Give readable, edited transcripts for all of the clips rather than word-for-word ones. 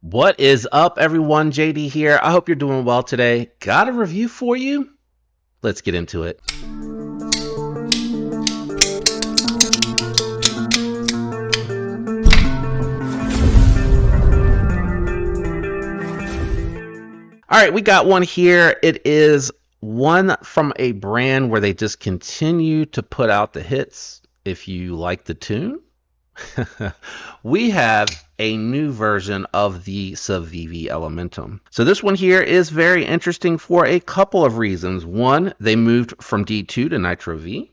What is up, everyone? JD here. I hope you're doing well today. Got a review for you? Let's get into it. All right, we got one here. It is one from a brand where they just continue to put out the hits. If you like the tune, we have a new version of the Civivi Elementum. So this one here is very interesting for a couple of reasons. One, they moved from D2 to Nitro V.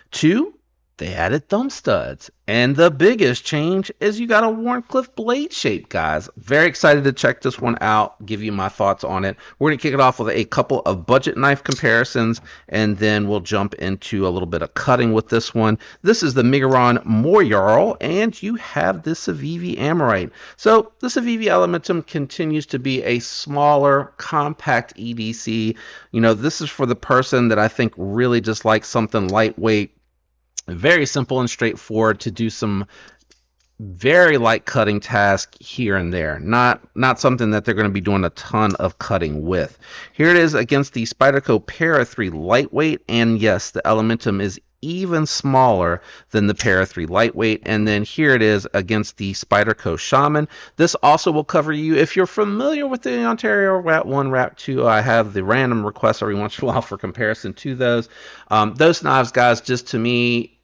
Two, they added thumb studs. And the biggest change is you got a Wharncliffe blade shape, guys. Very excited to check this one out, give you my thoughts on it. We're going to kick it off with a couple of budget knife comparisons, and then we'll jump into a little bit of cutting with this one. This is the Migron Moyarl, and you have the Civivi Amorite. So the Civivi Elementum continues to be a smaller, compact EDC. You know, this is for the person that I think really just likes something lightweight, very simple and straightforward to do some very light cutting task here and there. Not something that they're going to be doing a ton of cutting with. Here it is against the Spyderco Para 3 lightweight, and yes, the Elementum is even smaller than the Para 3 lightweight. And then here it is against the Spyderco Shaman. This also will cover you if you're familiar with the Ontario Rat 1, Rat 2. I have the random requests every once in a while for comparison to those. Those knives, guys, just to me,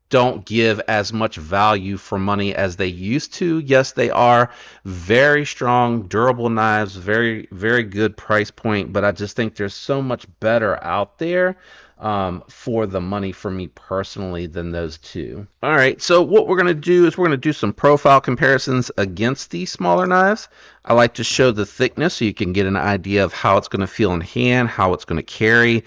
don't give as much value for money as they used to. Yes, they are very strong, durable knives, very, very good price point, but I just think there's so much better out there for the money for me personally than those two. All right, so what we're going to do is we're going to do some profile comparisons against these smaller knives. I like to show the thickness so you can get an idea of how it's going to feel in hand, how it's going to carry.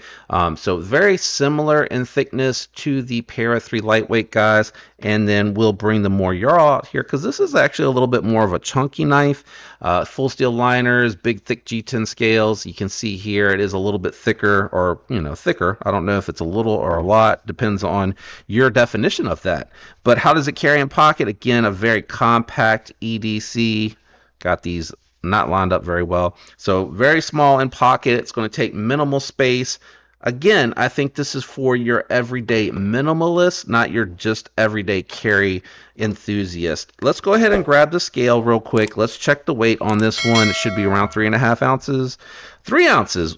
So very similar in thickness to the Para 3 lightweight, guys. And then we'll bring the Moyarl out here because this is actually a little bit more of a chunky knife. Full steel liners, big thick G10 scales. You can see here it is a little bit thicker, or thicker. I don't know if it's a little or a lot, depends on your definition of that. But how does it carry in pocket? Again, a very compact EDC. Got these not lined up very well. So very small in pocket. It's going to take minimal space. Again, I think this is for your everyday minimalist, not your just everyday carry enthusiast. Let's go ahead and grab the scale real quick. Let's check the weight on this one. It should be around 3.5 ounces. 3 ounces.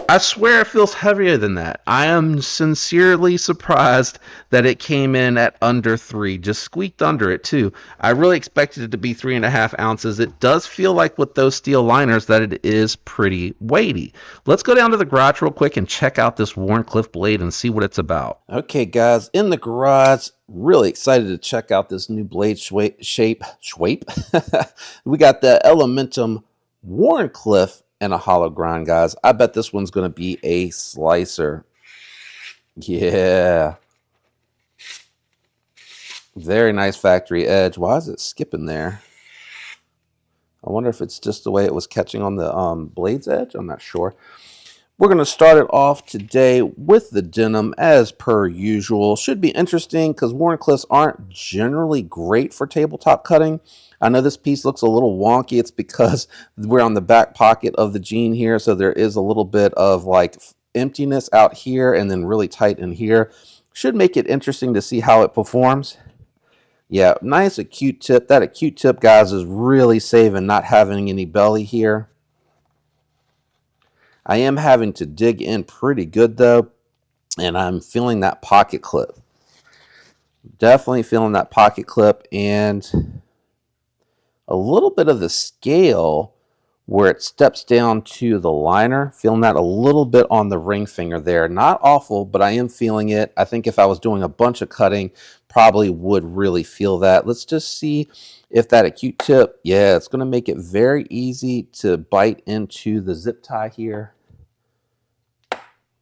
I swear it feels heavier than that. I am sincerely surprised that it came in at under 3, just squeaked under it too. I really expected it to be 3.5 ounces. It does feel like with those steel liners that it is pretty weighty. Let's go down to the garage real quick and check out this Wharncliffe blade and see what it's about. Okay, guys, in the garage, really excited to check out this new blade shape. We got the Elementum Wharncliffe and a hollow grind, guys. I bet this one's going to be a slicer. Yeah. Very nice factory edge. Why is it skipping there? I wonder if it's just the way it was catching on the blade's edge. I'm not sure. We're going to start it off today with the denim as per usual. Should be interesting because Wharncliffes aren't generally great for tabletop cutting. I know this piece looks a little wonky. It's because we're on the back pocket of the jean here, so there is a little bit of like emptiness out here and then really tight in here. Should make it interesting to see how it performs. Yeah, nice acute tip. That acute tip, guys, is really saving not having any belly here. I am having to dig in pretty good though, and I'm feeling that pocket clip. Definitely feeling that pocket clip and a little bit of the scale where it steps down to the liner. Feeling that a little bit on the ring finger there. Not awful, but I am feeling it. I think if I was doing a bunch of cutting, probably would really feel that. Let's just see if that acute tip, yeah, it's going to make it very easy to bite into the zip tie here.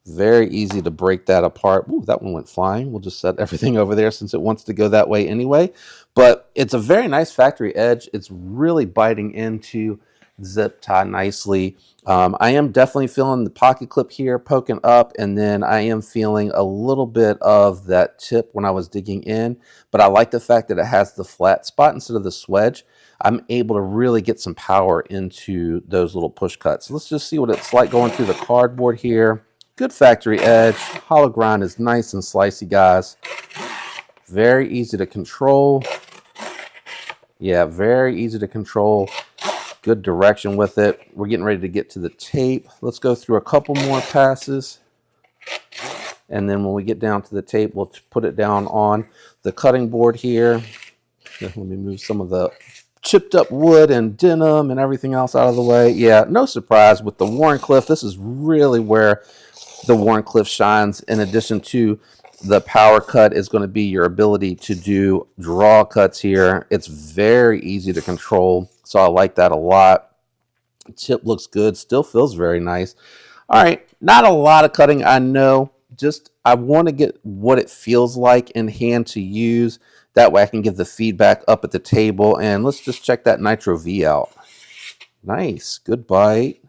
Very easy to break that apart. Ooh, that one went flying. We'll just set everything over there since it wants to go that way anyway. But it's a very nice factory edge. It's really biting into zip tie nicely. I am definitely feeling the pocket clip here poking up, and then I am feeling a little bit of that tip when I was digging in, but I like the fact that it has the flat spot instead of the swedge. I'm able to really get some power into those little push cuts. Let's just see what it's like going through the cardboard here. Good factory edge. Hollow grind is nice and slicey, guys. Very easy to control. Yeah, very easy to control. Good direction with it. We're getting ready to get to the tape. Let's go through a couple more passes. And then when we get down to the tape, we'll put it down on the cutting board here. Let me move some of the chipped up wood and denim and everything else out of the way. Yeah, no surprise with the Wharncliffe. This is really where the Wharncliffe shines. In addition to the power cut is going to be your ability to do draw cuts here. It's very easy to control, so I like that a lot. Tip looks good, still feels very nice. All right, not a lot of cutting, I know. Just I want to get what it feels like in hand to use. That way I can give the feedback up at the table. And let's just check that Nitro V out. Nice, good bite.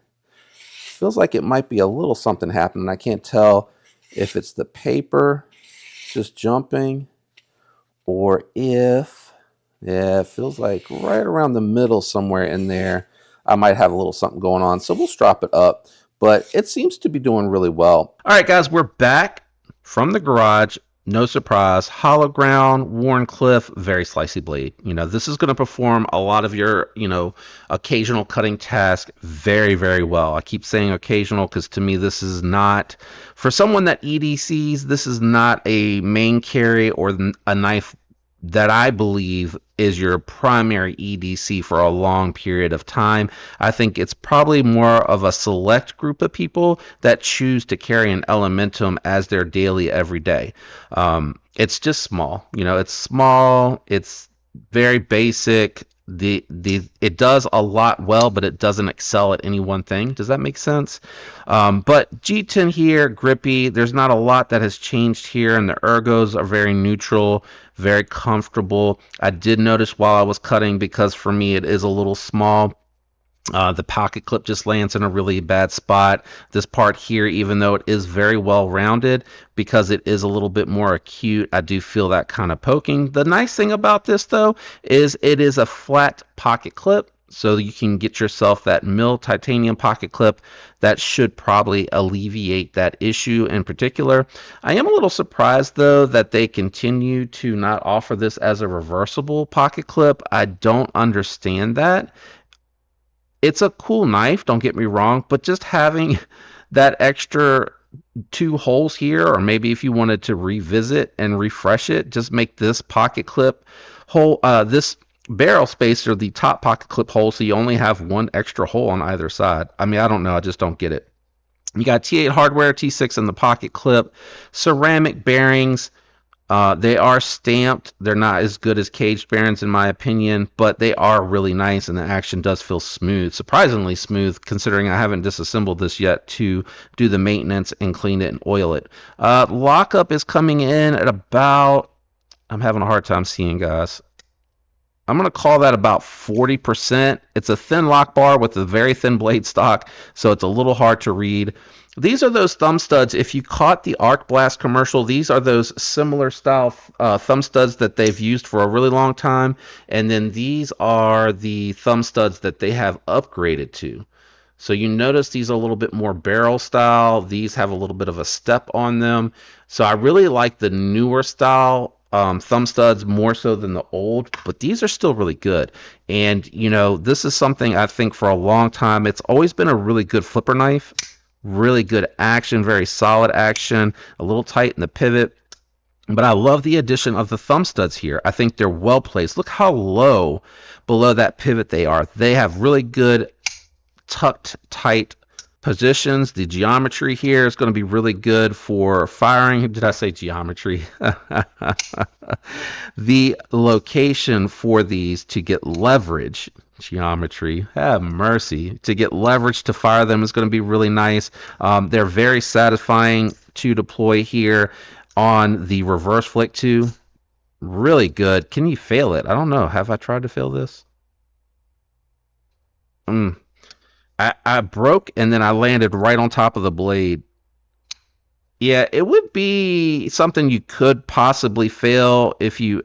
Feels like it might be a little something happening. I can't tell if it's the paper just jumping or if, yeah, it feels like right around the middle somewhere in there, I might have a little something going on. So we'll strop it up, but it seems to be doing really well. All right, guys, we're back from the garage. No surprise, hollow ground, Wharncliffe, very slicey blade. This is going to perform a lot of your, occasional cutting task very, very well. I keep saying occasional because to me, this is not, for someone that EDCs, this is not a main carry or a knife that I believe is your primary EDC for a long period of time. I think it's probably more of a select group of people that choose to carry an Elementum as their daily everyday. It's just small. It's small. It's very basic. It does a lot well, but it doesn't excel at any one thing. Does that make sense? But G10 here, grippy. There's not a lot that has changed here, and the ergos are very neutral, very comfortable. I did notice while I was cutting, because for me it is a little small, the pocket clip just lands in a really bad spot. This part here, even though it is very well rounded, because it is a little bit more acute, I do feel that kind of poking. The nice thing about this though is it is a flat pocket clip, so you can get yourself that milled titanium pocket clip. That should probably alleviate that issue in particular. I am a little surprised though that they continue to not offer this as a reversible pocket clip. I don't understand that. It's a cool knife, don't get me wrong, but just having that extra 2 holes here, or maybe if you wanted to revisit and refresh it, just make this pocket clip hole, this barrel spacer, the top pocket clip hole, so you only have 1 extra hole on either side. I mean, I don't know, I just don't get it. You got T8 hardware, T6 in the pocket clip, ceramic bearings. They are stamped. They're not as good as caged bearings in my opinion, but they are really nice, and the action does feel smooth, surprisingly smooth, considering I haven't disassembled this yet to do the maintenance and clean it and oil it. Lockup is coming in at about, I'm having a hard time seeing, guys. I'm going to call that about 40%. It's a thin lock bar with a very thin blade stock, so it's a little hard to read. These are those thumb studs. If you caught the Arc Blast commercial, these are those similar style thumb studs that they've used for a really long time. And then these are the thumb studs that they have upgraded to. So you notice these are a little bit more barrel style. These have a little bit of a step on them. So I really like the newer style thumb studs more so than the old, but these are still really good. And this is something I think for a long time, it's always been a really good flipper knife. Really good action, very solid action, a little tight in the pivot. But I love the addition of the thumb studs here. I think they're well placed. Look how low below that pivot they are. They have really good tucked tight positions. The geometry here is going to be really good for firing. Did I say geometry? The location for these to get leverage, geometry, have mercy, to get leverage to fire them is going to be really nice. They're very satisfying to deploy here on the reverse flick too. Really good. Can you fail it? I don't know. Have I tried to fail this? I broke and then I landed right on top of the blade. Yeah, it would be something you could possibly fail if you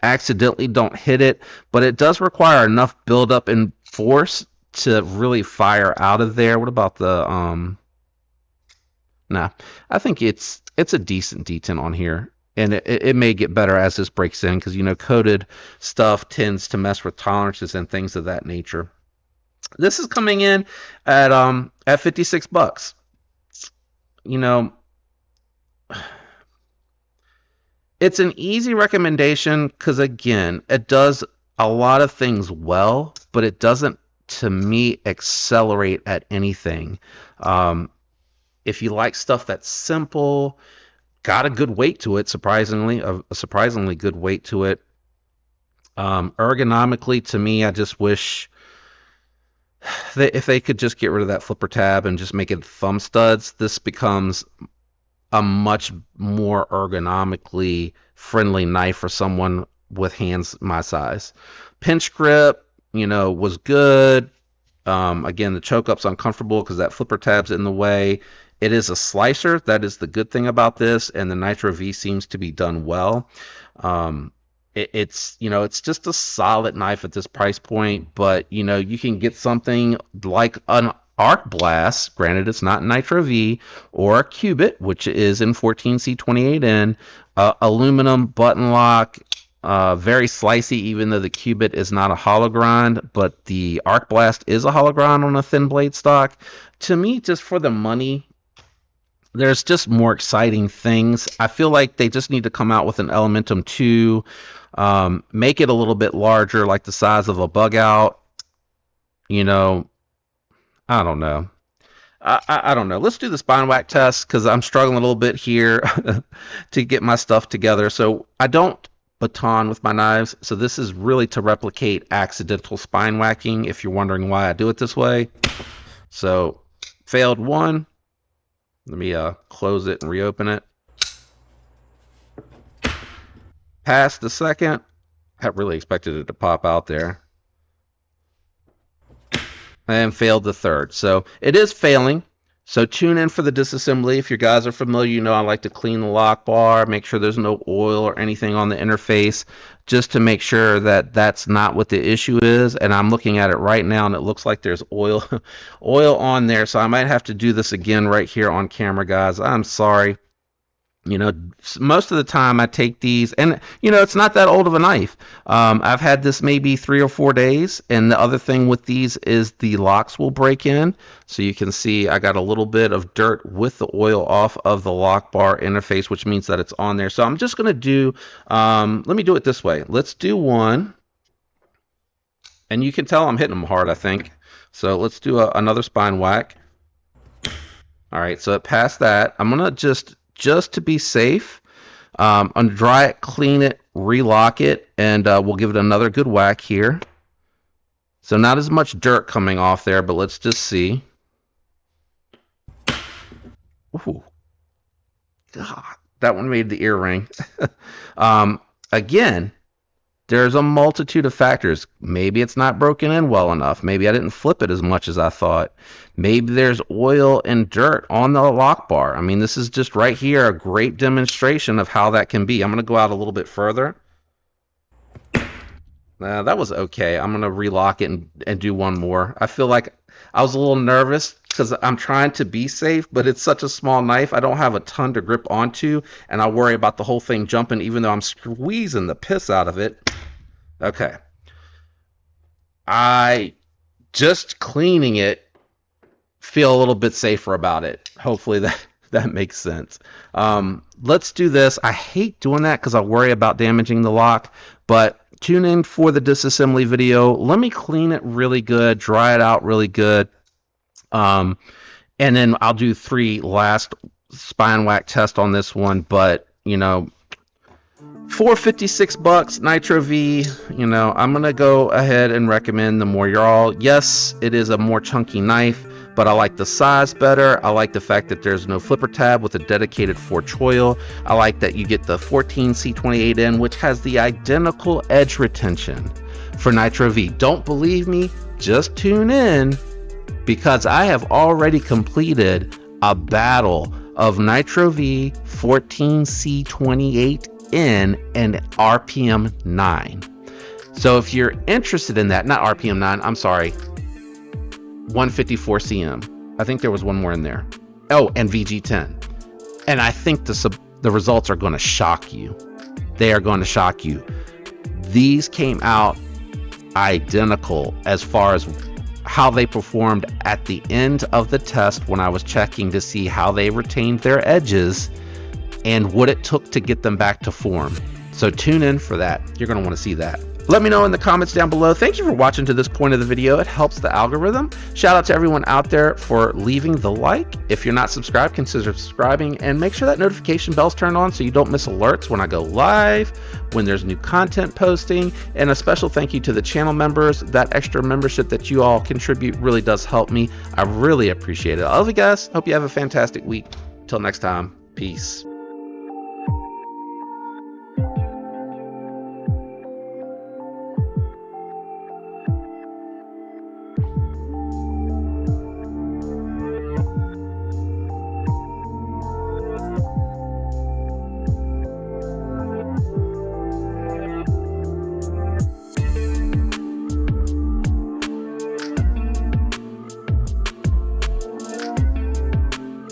accidentally don't hit it, but it does require enough buildup and force to really fire out of there. What about the Nah, I think it's a decent D10 on here, and it may get better as this breaks in because coated stuff tends to mess with tolerances and things of that nature. This is coming in at $56. You know, it's an easy recommendation because again, it does a lot of things well, but it doesn't, to me, accelerate at anything. If you like stuff that's simple, got a good weight to it, surprisingly, a surprisingly good weight to it. Ergonomically, to me, I just wish if they could just get rid of that flipper tab and just make it thumb studs, this becomes a much more ergonomically friendly knife for someone with hands my size. Pinch grip, was good. Again, the choke up's uncomfortable because that flipper tab's in the way. It is a slicer. That is the good thing about this, and the Nitro V seems to be done well. It's just a solid knife at this price point, but you can get something like an Arc Blast, granted it's not Nitro V, or a Cubit, which is in 14C28N, aluminum button lock, very slicey, even though the Cubit is not a hollow grind, but the Arc Blast is a hollow grind on a thin blade stock. To me, just for the money, there's just more exciting things. I feel like they just need to come out with an Elementum 2, make it a little bit larger, like the size of a bug out. I don't know. I don't know. Let's do the spine whack test because I'm struggling a little bit here to get my stuff together. So I don't baton with my knives. So this is really to replicate accidental spine whacking, if you're wondering why I do it this way. So failed one. Let me close it and reopen it. Passed the second. I really expected it to pop out there. And failed the third. So it is failing. So tune in for the disassembly. If you guys are familiar, I like to clean the lock bar, make sure there's no oil or anything on the interface, just to make sure that that's not what the issue is. And I'm looking at it right now, and it looks like there's oil on there. So I might have to do this again right here on camera, guys. I'm sorry. Most of the time I take these, and it's not that old of a knife. I've had this maybe 3 or 4 days, and the other thing with these is the locks will break in. So you can see I got a little bit of dirt with the oil off of the lock bar interface, which means that it's on there. So I'm just going to do, let me do it this way. Let's do one, and you can tell I'm hitting them hard, I think. So let's do another spine whack. All right, so it passed that. I'm going to just to be safe, undry it, clean it, relock it, and we'll give it another good whack here. So not as much dirt coming off there, but let's just see. Ooh. God, that one made the ear ring. Again, there's a multitude of factors. Maybe it's not broken in well enough. Maybe I didn't flip it as much as I thought. Maybe there's oil and dirt on the lock bar. I mean, this is just right here a great demonstration of how that can be. I'm going to go out a little bit further. That was okay. I'm going to relock it and do one more. I feel like I was a little nervous because I'm trying to be safe, but it's such a small knife. I don't have a ton to grip onto, and I worry about the whole thing jumping even though I'm squeezing the piss out of it. Okay. I just cleaning it feel a little bit safer about it. Hopefully that makes sense. Let's do this. I hate doing that because I worry about damaging the lock, but tune in for the disassembly video. Let me clean it really good, dry it out really good, and then I'll do 3 last spine whack test on this one. But for $56 Nitro V, I'm gonna go ahead and recommend the Wharncliffe. Yes, it is a more chunky knife, but I like the size better. I like the fact that there's no flipper tab with a dedicated forge choil. I like that you get the 14C28N, which has the identical edge retention for Nitro V. Don't believe me? Just tune in because I have already completed a battle of Nitro V 14C28N and RPM 9. So if you're interested in that, not RPM 9, I'm sorry, 154CM. I think there was one more in there. Oh, and VG10. And I think the results are going to shock you. They are going to shock you. These came out identical as far as how they performed at the end of the test when I was checking to see how they retained their edges and what it took to get them back to form. So tune in for that. You're going to want to see that. Let me know in the comments down below. Thank you for watching to this point of the video. It helps the algorithm. Shout out to everyone out there for leaving the like. If you're not subscribed, consider subscribing and make sure that notification bell's turned on so you don't miss alerts when I go live, when there's new content posting. And a special thank you to the channel members. That extra membership that you all contribute really does help me. I really appreciate it. I love you guys. Hope you have a fantastic week. Till next time, peace.